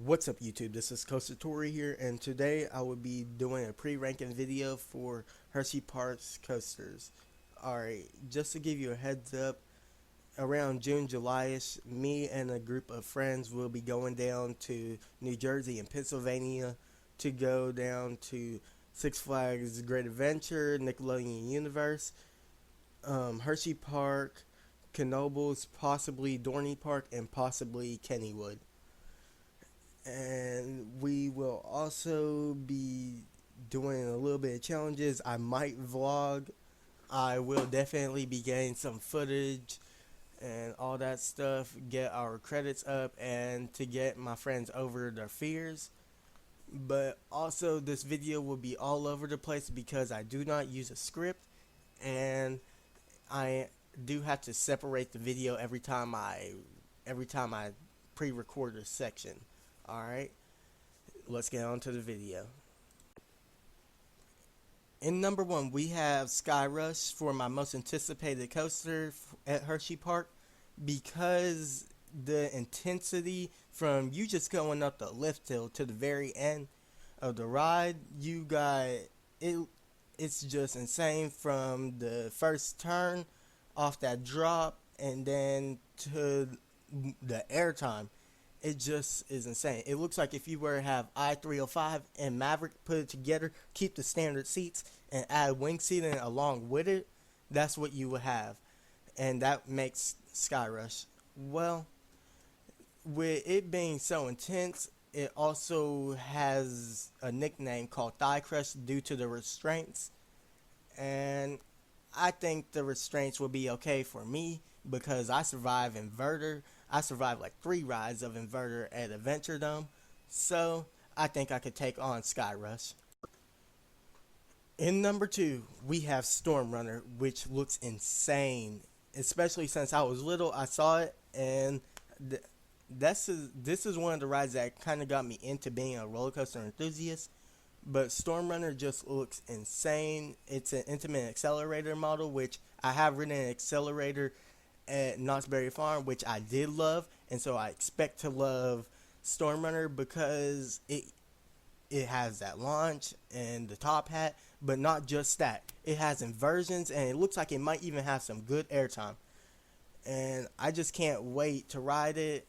What's up YouTube, this is Coaster here, and today I will be doing a pre-ranking video for Hershey Park's coasters. Alright, just to give you a heads up, around June, July-ish, me and a group of friends will be going down to New Jersey and Pennsylvania to go down to Six Flags Great Adventure, Nickelodeon Universe, Hershey Park, Knoebels, possibly Dorney Park, and possibly Kennywood. And we will also be doing a little bit of challenges. I might vlog. I will definitely be getting some footage and all that stuff, get our credits up, and to get my friends over their fears. But also this video will be all over the place because I do not use a script, and I do have to separate the video every time I pre-record a section. Alright, let's get on to the video. In number 1, we have Sky Rush for my most anticipated coaster at Hershey Park, because the intensity from you just going up the lift hill to the very end of the ride, you got it. It's just insane from the first turn off that drop and then to the airtime. It just is insane. It looks like if you were to have I-305 and Maverick put it together, keep the standard seats, and add wing seating along with it, that's what you would have. And that makes Sky Rush. Well, with it being so intense, it also has a nickname called Thigh Crush due to the restraints. And I think the restraints will be okay for me because I survive inverter. I survived like 3 rides of inverter at Adventure Dome, so I think I could take on Sky Rush. In number 2, we have Storm Runner, which looks insane. Especially since I was little, I saw it, and this is one of the rides that kind of got me into being a roller coaster enthusiast. But Storm Runner just looks insane. It's an intimate accelerator model, which I have ridden an accelerator at Knott's Berry Farm, which I did love, and so I expect to love Storm Runner because it has that launch and the top hat, but not just that. It has inversions, and it looks like it might even have some good airtime. And I just can't wait to ride it.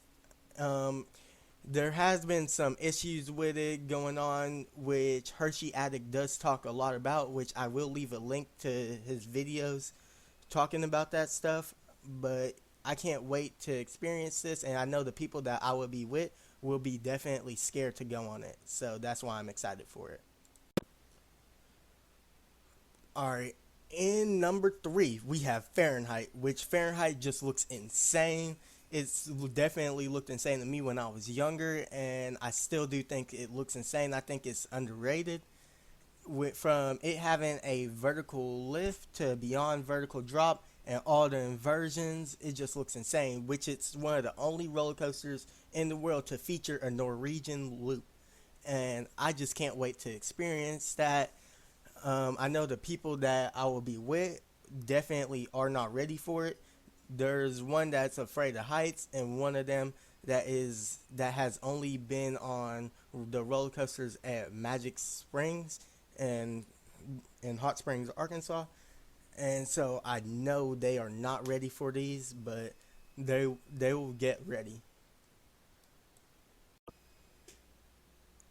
There has been some issues with it going on, which Hershey Addict does talk a lot about, which I will leave a link to his videos talking about that stuff. But I can't wait to experience this, and I know the people that I will be with will be definitely scared to go on it, so that's why I'm excited for it. Alright, in number 3, we have Fahrenheit, which Fahrenheit just looks insane. It's definitely looked insane to me when I was younger, and I still do think it looks insane. I think it's underrated. From it having a vertical lift to beyond vertical drop and all the inversions, it just looks insane, which it's one of the only roller coasters in the world to feature a Norwegian loop, and I just can't wait to experience that. I know the people that I will be with definitely are not ready for it. There's one that's afraid of heights, and one of them that has only been on the roller coasters at Magic Springs and in Hot Springs, Arkansas. And so I know they are not ready for these, but they will get ready.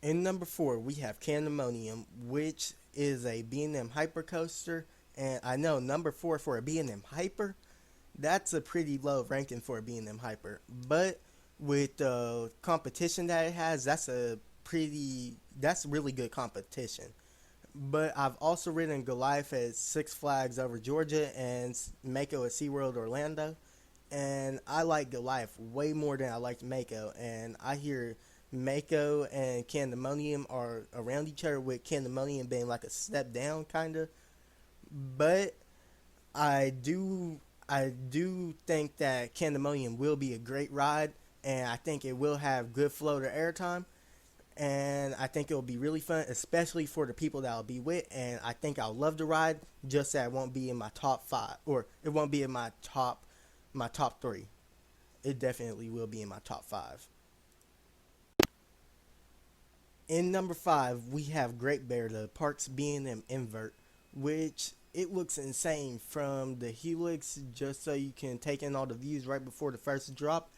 In number 4, we have Candemonium, which is a B&M Hyper coaster. And I know number 4 for a B&M Hyper, that's a pretty low ranking for a B&M Hyper. But with the competition that it has, that's really good competition. But I've also ridden Goliath at Six Flags over Georgia and Mako at SeaWorld Orlando. And I like Goliath way more than I liked Mako. And I hear Mako and Candemonium are around each other, with Candemonium being like a step down kind of. But I do think that Candemonium will be a great ride, and I think it will have good flow to airtime. And I think it'll be really fun, especially for the people that I'll be with. And I think I'll love the ride, just that it won't be in my top 5, or it won't be in my top 3. It definitely will be in my top 5. In number 5, we have Great Bear, the park's B&M invert, which it looks insane from the helix, just so you can take in all the views right before the first drop,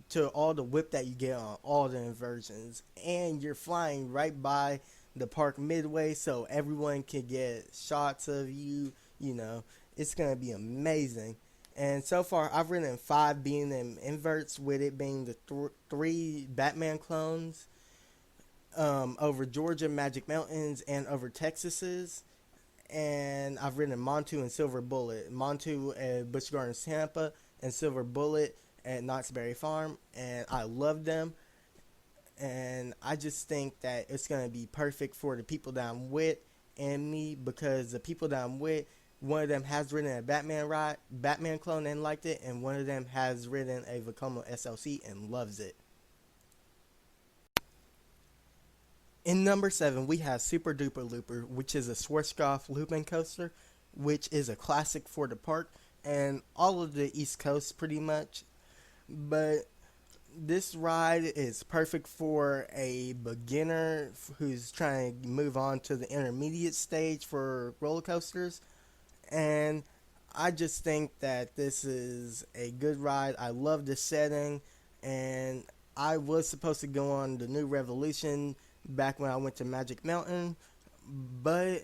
to all the whip that you get on all the inversions. And you're flying right by the park midway, so everyone can get shots of you. You know, it's going to be amazing. And so far, I've ridden 5 B&M inverts, with it being the 3 Batman clones, over Georgia Magic Mountains and over Texas's. And I've ridden Montu and Silver Bullet. Montu at Busch Gardens, Tampa, and Silver Bullet at Knott's Berry Farm. And I love them. And I just think that it's going to be perfect for the people that I'm with and me, because the people that I'm with, one of them has ridden a Batman clone and liked it, and one of them has ridden a Vekoma SLC and loves it. In number 7, we have Super Duper Looper, which is a Schwarzkopf looping coaster, which is a classic for the park and all of the East Coast pretty much. But this ride is perfect for a beginner who's trying to move on to the intermediate stage for roller coasters. And I just think that this is a good ride. I love the setting, and I was supposed to go on the New Revolution back when I went to Magic Mountain, but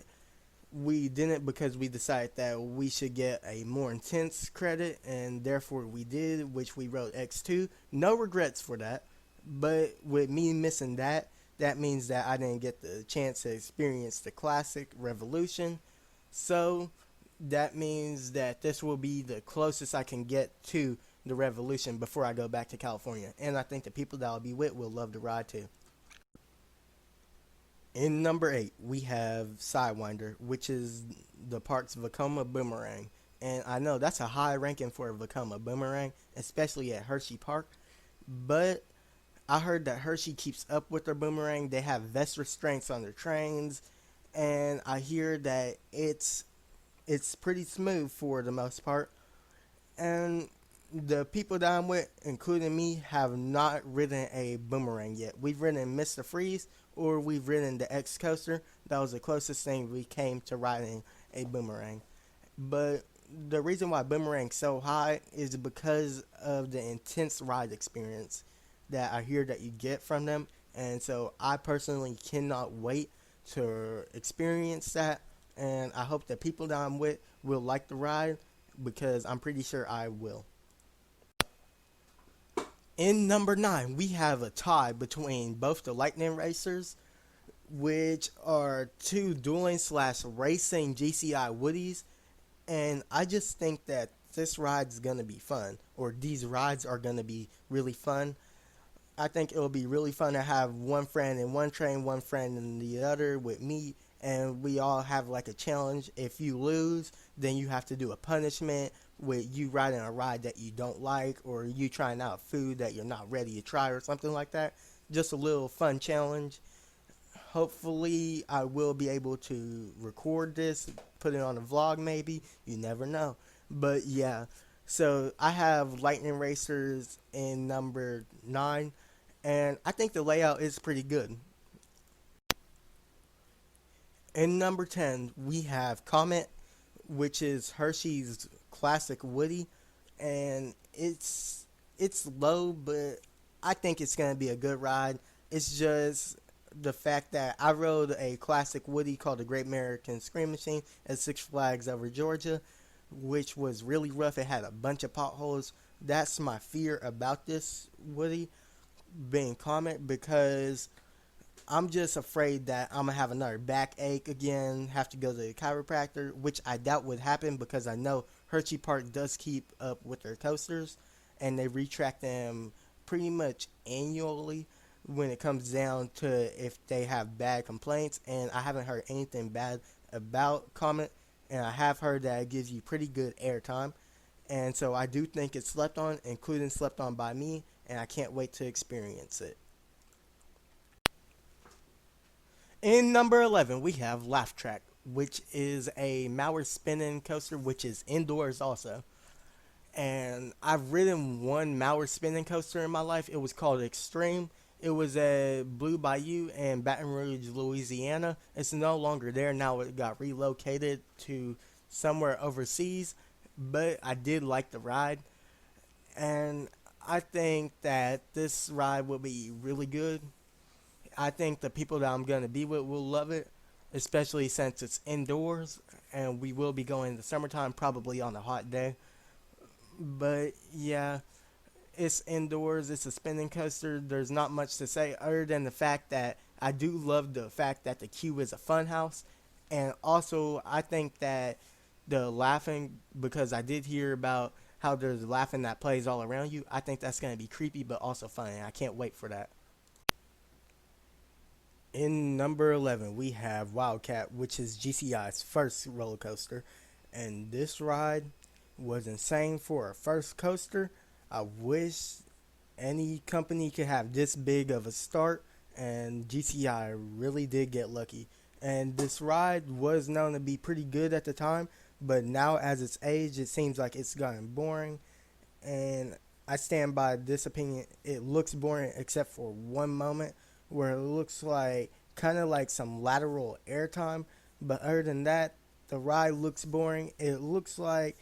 we didn't, because we decided that we should get a more intense credit, and therefore we did, which we wrote X2. No regrets for that, but with me missing that, that means that I didn't get the chance to experience the classic Revolution. So that means that this will be the closest I can get to the Revolution before I go back to California, and I think the people that I'll be with will love the ride too. In number 8, we have Sidewinder, which is the park's Vekoma Boomerang. And I know that's a high ranking for a Vekoma Boomerang, especially at Hershey Park. But I heard that Hershey keeps up with their Boomerang. They have vest restraints on their trains. And I hear that it's pretty smooth for the most part. And the people that I'm with, including me, have not ridden a Boomerang yet. We've ridden Mr. Freeze, or we've ridden the X Coaster. That was the closest thing we came to riding a Boomerang. But the reason why Boomerang's so high is because of the intense ride experience that I hear that you get from them. And so I personally cannot wait to experience that. And I hope the people that I'm with will like the ride, because I'm pretty sure I will. In number 9, we have a tie between both the Lightning Racers, which are 2 dueling slash racing GCI Woodies. And I just think that this ride's going to be fun, or these rides are going to be really fun. I think it'll be really fun to have one friend in one train, one friend in the other with me, and we all have like a challenge. If you lose, then you have to do a punishment with you riding a ride that you don't like, or you trying out food that you're not ready to try, or something like that. Just a little fun challenge. Hopefully I will be able to record this, put it on a vlog maybe. You never know. But yeah, so I have Lightning Racers in number 9, and I think the layout is pretty good. In number 10, we have Comet, which is Hershey's classic Woody, and it's low, but I think it's going to be a good ride. It's just the fact that I rode a classic Woody called the Great American Scream Machine at Six Flags over Georgia, which was really rough. It had a bunch of potholes. That's my fear about this Woody being Comet, because I'm just afraid that I'm going to have another backache again, have to go to the chiropractor, which I doubt would happen, because I know Hershey Park does keep up with their coasters, and they retract them pretty much annually when it comes down to if they have bad complaints. And I haven't heard anything bad about Comet, and I have heard that it gives you pretty good airtime. And so I do think it's slept on, including slept on by me, and I can't wait to experience it. In number 11, we have Laugh Track, which is a Mauer spinning coaster, which is indoors also. And I've ridden one Mauer spinning coaster in my life. It was called Extreme. It was at Blue Bayou in Baton Rouge, Louisiana. It's no longer there now. It got relocated to somewhere overseas, but I did like the ride, and I think that this ride will be really good. I think the people that I'm going to be with will love it, especially since it's indoors and we will be going in the summertime, probably on a hot day. But yeah, it's indoors, it's a spinning coaster. There's not much to say other than the fact that I do love the fact that the queue is a fun house. And also, I think that the laughing, because I did hear about how there's laughing that plays all around you, I think that's going to be creepy but also fun. And I can't wait for that. In number 11, we have Wildcat, which is GCI's first roller coaster. And this ride was insane for a first coaster. I wish any company could have this big of a start, and GCI really did get lucky. And this ride was known to be pretty good at the time, but now as it's aged, it seems like it's gotten boring. And I stand by this opinion. It looks boring except for one moment where it looks like kind of like some lateral airtime. But other than that, the ride looks boring. It looks like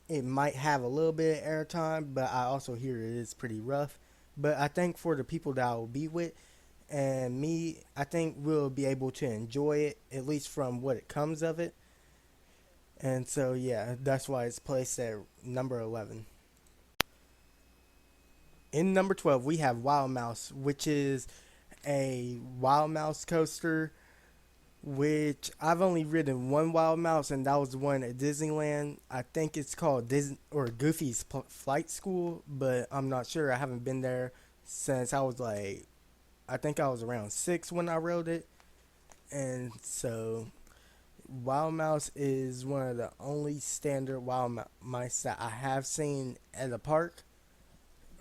it might have a little bit of airtime, but I also hear it is pretty rough. But I think for the people that I will be with and me, I think we'll be able to enjoy it, at least from what it comes of it. And so, yeah, that's why it's placed at number 11. In number 12, we have Wild Mouse, which is a Wild Mouse coaster, which I've only ridden one Wild Mouse, and that was the one at Disneyland. I think it's called Disney or Goofy's Flight School, but I'm not sure. I haven't been there since I was like, I think I was around 6 when I rode it. And so Wild Mouse is one of the only standard mice that I have seen at a park.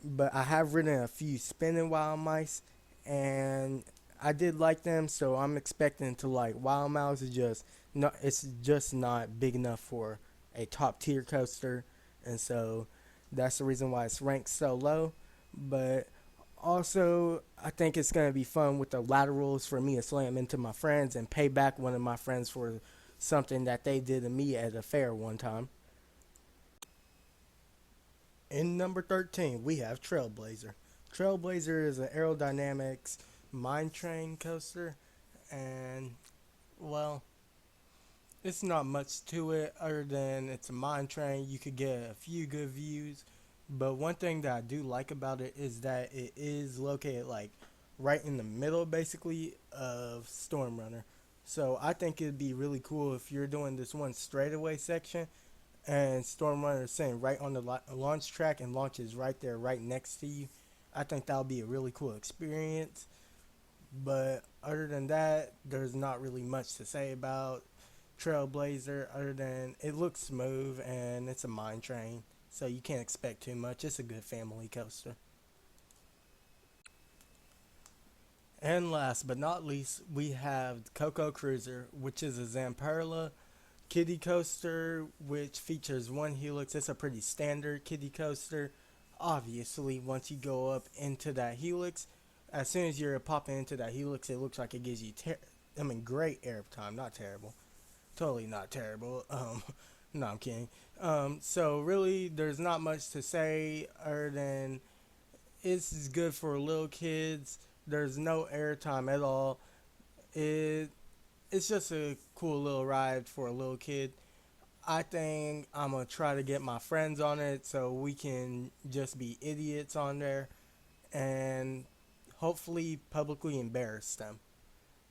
But I have ridden a few spinning wild mice, and I did like them. So I'm expecting to like Wild Mouse. Is just not. It's just not big enough for a top tier coaster, and so that's the reason why it's ranked so low. But also, I think it's gonna be fun with the laterals for me to slam into my friends and pay back one of my friends for something that they did to me at a fair one time. In number 13, we have Trailblazer. Trailblazer is an aerodynamics mine train coaster, and well, it's not much to it other than it's a mine train. You could get a few good views, but one thing that I do like about it is that it is located like right in the middle, basically, of Storm Runner. So I think it'd be really cool if you're doing this one straightaway section and Storm Runner is sitting right on the launch track and launches right there, right next to you. I think that would be a really cool experience. But other than that, there's not really much to say about Trailblazer other than it looks smooth and it's a mine train. So you can't expect too much. It's a good family coaster. And last but not least, we have Coco Cruiser, which is a Zamperla kiddie coaster, which features one helix. It's a pretty standard kiddie coaster. Obviously, once you go up into that helix, as soon as you're popping into that helix, it looks like it gives you, great airtime. Not terrible. Totally not terrible. No, I'm kidding. So really, there's not much to say other than it's good for little kids. There's no airtime at all. It it's just a cool little ride for a little kid. I think I'm gonna try to get my friends on it so we can just be idiots on there and hopefully publicly embarrass them.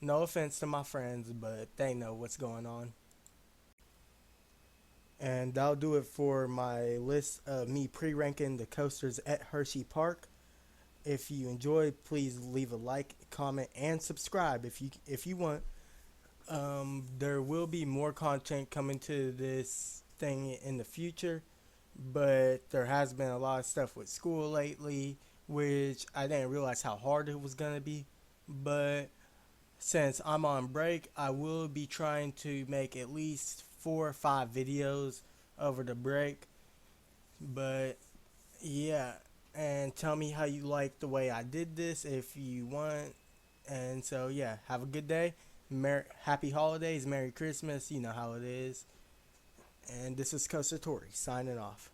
No offense to my friends, but they know what's going on. And that'll do it for my list of me pre-ranking the coasters at Hershey Park. If you enjoyed, please leave a like, comment, and subscribe if you want. There will be more content coming to this thing in the future, but there has been a lot of stuff with school lately, which I didn't realize how hard it was gonna be. But since I'm on break, I will be trying to make at least 4 or 5 videos over the break. But yeah, and tell me how you like the way I did this if you want. And so, yeah, have a good day. Happy holidays, Merry Christmas. You know how it is. And this is Costa Tori signing off.